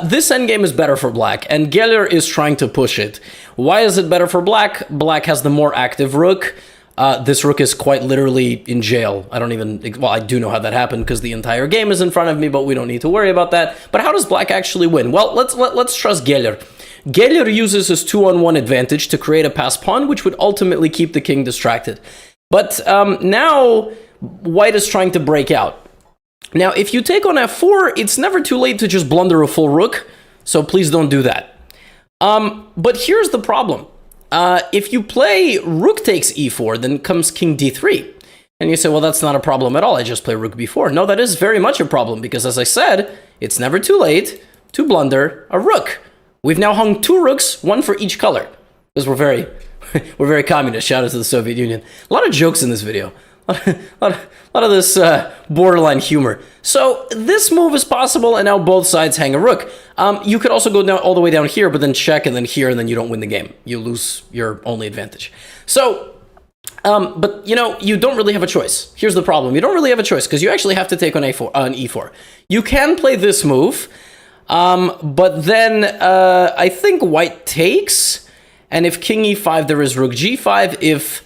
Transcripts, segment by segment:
This endgame is better for black, and Geller is trying to push it. Why is it better for black? Black has the more active rook. This rook is quite literally in jail. I don't even... Well, I do know how that happened because the entire game is in front of me, but we don't need to worry about that. But how does black actually win? Well, let's trust Geller. Geller uses his 2-on-1 advantage to create a pass pawn, which would ultimately keep the king distracted. But now white is trying to break out. Now, if you take on f4, it's never too late to just blunder a full rook, so please don't do that. But here's the problem. If you play rook takes e4, then comes king d3. And you say, well, that's not a problem at all. I just play rook b4. No, that is very much a problem because, as I said, it's never too late to blunder a rook. We've now hung 2 rooks, 1 for each color. Because we're very communist. Shout out to the Soviet Union. A lot of jokes in this video. A lot of this borderline humor. So this move is possible, and now both sides hang a rook. You could also go down all the way down here, but then check, and then here, and then you don't win the game. You lose your only advantage. So, but you know, you don't really have a choice. Here's the problem: you don't really have a choice because you actually have to take on e4. You can play this move, but then I think white takes, and if king e5, there is rook g5.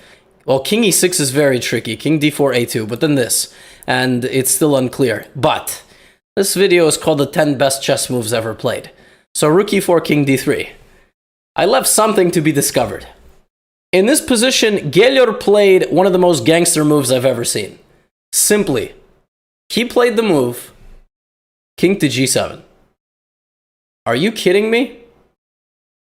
Well, king e6 is very tricky. King d4, a2, but then this. And it's still unclear. But this video is called the 10 best chess moves ever played. So rook e4, king d3. I left something to be discovered. In this position, Geller played one of the most gangster moves I've ever seen. Simply, he played the move king to g7. Are you kidding me?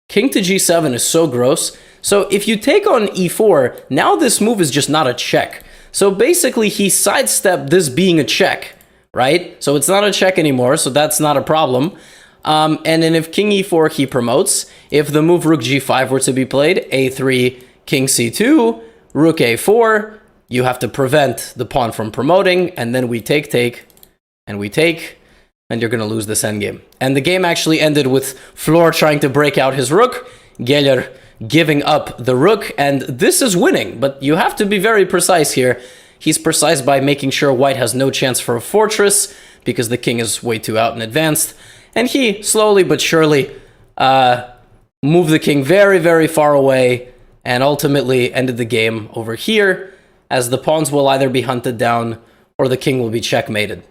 King to g7 is so gross. So if you take on e4, now this move is just not a check. So basically he sidestepped this being a check, right? So it's not a check anymore, so that's not a problem. And then if king e4, he promotes. If the move rook g5 were to be played, a3, king c2, rook a4, you have to prevent the pawn from promoting, and then we take, and we take, and you're going to lose this endgame. And the game actually ended with Floor trying to break out his rook, Geller giving up the rook, and this is winning, but you have to be very precise here. He's precise by making sure white has no chance for a fortress, because the king is way too out and advanced, and he slowly but surely moved the king very, very far away, and ultimately ended the game over here, as the pawns will either be hunted down, or the king will be checkmated.